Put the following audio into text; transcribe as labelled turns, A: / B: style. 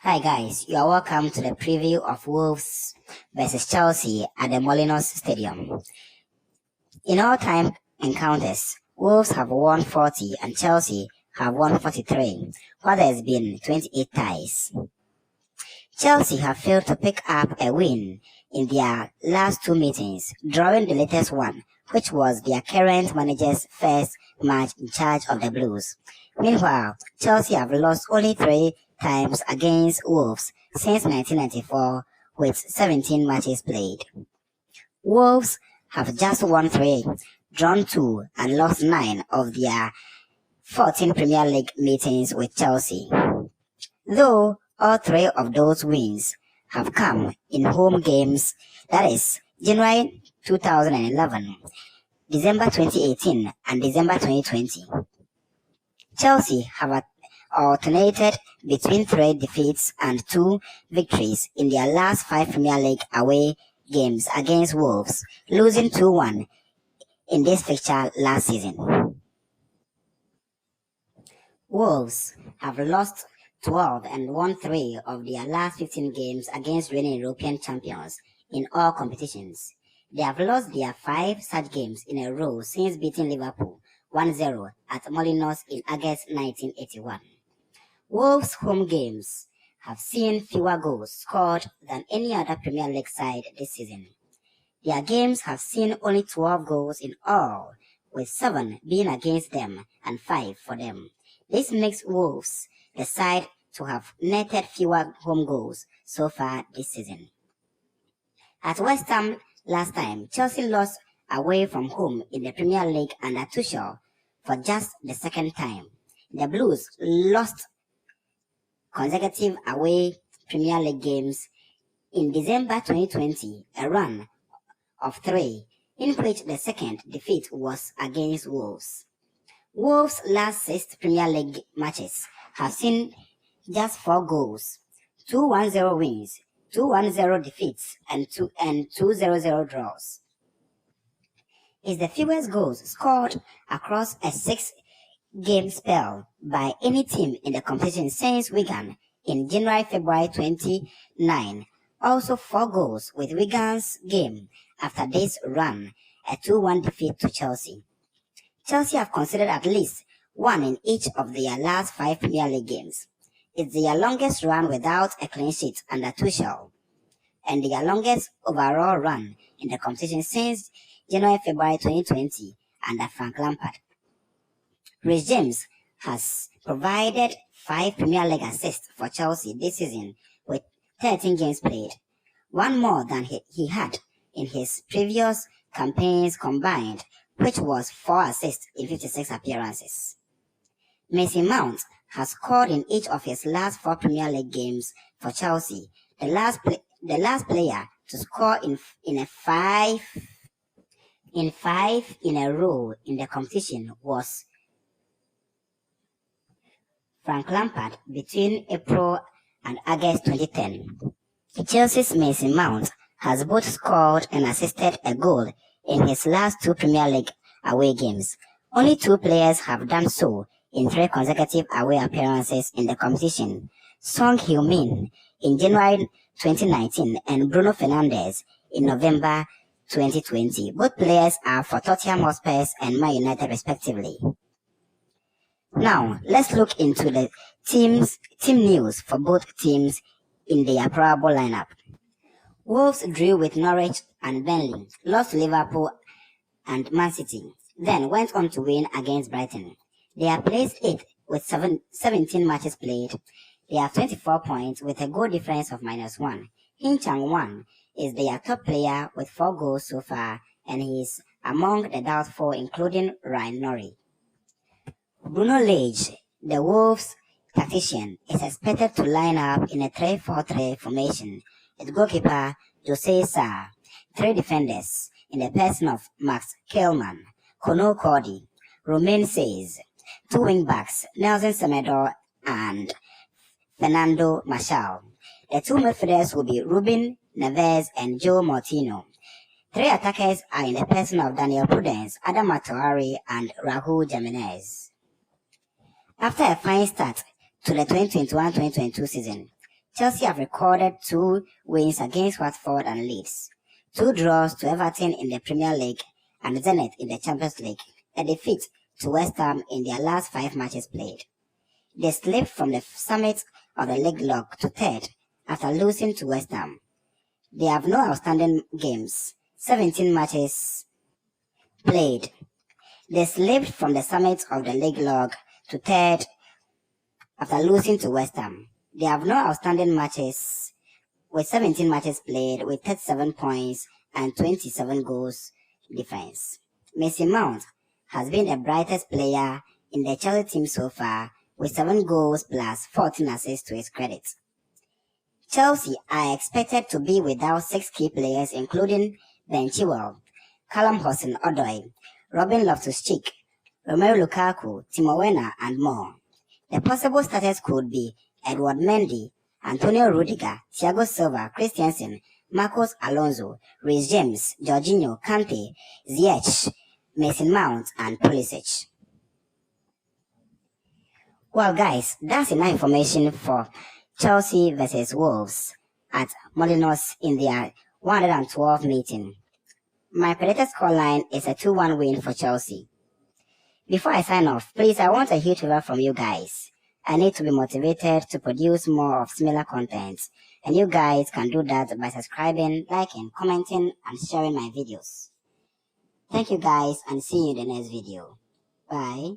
A: Hi guys, you are welcome to the preview of Wolves versus Chelsea at the Molineux Stadium. In all-time encounters, Wolves have won 40 and Chelsea have won 43, while there has been 28 ties. Chelsea have failed to pick up a win in their last two meetings, drawing the latest one, which was their current manager's first match in charge of the Blues. Meanwhile, Chelsea have lost only 3 times against Wolves since 1994 with 17 matches played. Wolves have just won 3, drawn 2 and lost 9 of their 14 Premier League meetings with Chelsea. Though all 3 of those wins have come in home games, that is, January 2011, December 2018 and December 2020. Chelsea have alternated between 3 defeats and 2 victories in their last 5 Premier League away games against Wolves, losing 2-1 in this fixture last season. Wolves have lost 12 and won 3 of their last 15 games against reigning European champions in all competitions. They have lost their 5 such games in a row since beating Liverpool 1-0 at Molineux in August 1981. Wolves' home games have seen fewer goals scored than any other Premier League side this season. Their games have seen only 12 goals in all, with 7 being against them and 5 for them. This makes Wolves the side to have netted fewer home goals so far this season. At West Ham last time, Chelsea lost away from home in the Premier League under Tuchel for just the second time. The Blues lost consecutive away Premier League games in December 2020, a run of 3, in which the second defeat was against Wolves. Wolves' last 6 Premier League matches have seen just 4 goals, 2 1-0 wins, 2 1-0 defeats, and 2 0-0 draws. It's the fewest goals scored across a 6-game spell by any team in the competition since Wigan in January-February 29. Also 4 goals with Wigan's game after this run, a 2-1 defeat to Chelsea. Chelsea have conceded at least 1 in each of their last 5 Premier League games. It's their longest run without a clean sheet under Tuchel, and their longest overall run in the competition since January-February 2020 under Frank Lampard. Reece James has provided 5 Premier League assists for Chelsea this season with 13 games played, 1 more than he had in his previous campaigns combined, which was 4 assists in 56 appearances. Mason Mount has scored in each of his last 4 Premier League games for Chelsea. The last player to score in 5 in a row in the competition was Frank Lampard between April and August 2010. Chelsea's Mason Mount has both scored and assisted a goal in his last 2 Premier League away games. Only 2 players have done so in 3 consecutive away appearances in the competition: Son Heung-min in January 2019 and Bruno Fernandes in November 2020. Both players are for Tottenham Hotspur and Man United respectively. Now, let's look into the team news for both teams in their probable lineup. Wolves drew with Norwich and Burnley, lost to Liverpool and Man City, then went on to win against Brighton. They are placed 8th with 17 matches played. They have 24 points with a goal difference of -1. Hin Chang-wan is their top player with 4 goals so far, and he is among the doubtful, including Ryan Norrie. Bruno Lage, the Wolves tactician, is expected to line up in a 3-4-3 formation with goalkeeper Jose Sarr, 3 defenders in the person of Max Kelman, Conor Cody, Romain Says, 2 wing-backs, Nelson Semedo and Fernando Marshall. The 2 midfielders will be Ruben Neves and Joe Martino. 3 attackers are in the person of Daniel Prudence, Adam Matuari, and Rahul Jimenez. After a fine start to the 2021-2022 season, Chelsea have recorded 2 wins against Watford and Leeds, 2 draws to Everton in the Premier League and Zenit in the Champions League, a defeat to West Ham in their last 5 matches played. They slipped from the summit of the league log to third after losing to West Ham. They have no outstanding games, 17 matches played. They slipped from the summit of the league log to third after losing to West Ham. They have no outstanding matches with 17 matches played with 37 points and 27 goals difference. Mason Mount has been the brightest player in the Chelsea team so far with 7 goals plus 14 assists to his credit. Chelsea are expected to be without 6 key players including Ben Chilwell, Callum Hudson-Odoi, Robin Loftus-Cheek, Romelu Lukaku, Timo Werner and more. The possible starters could be Edward Mendy, Antonio Rudiger, Thiago Silva, Christensen, Marcos Alonso, Reece James, Jorginho, Kante, Ziyech, Mason Mount and Pulisic. Well guys, that's enough information for Chelsea versus Wolves at Molineux in their 112 meeting. My predicted scoreline is a 2-1 win for Chelsea. Before I sign off, please, I want a huge favor from you guys. I need to be motivated to produce more of similar content, and you guys can do that by subscribing, liking, commenting, and sharing my videos. Thank you guys, and see you in the next video. Bye.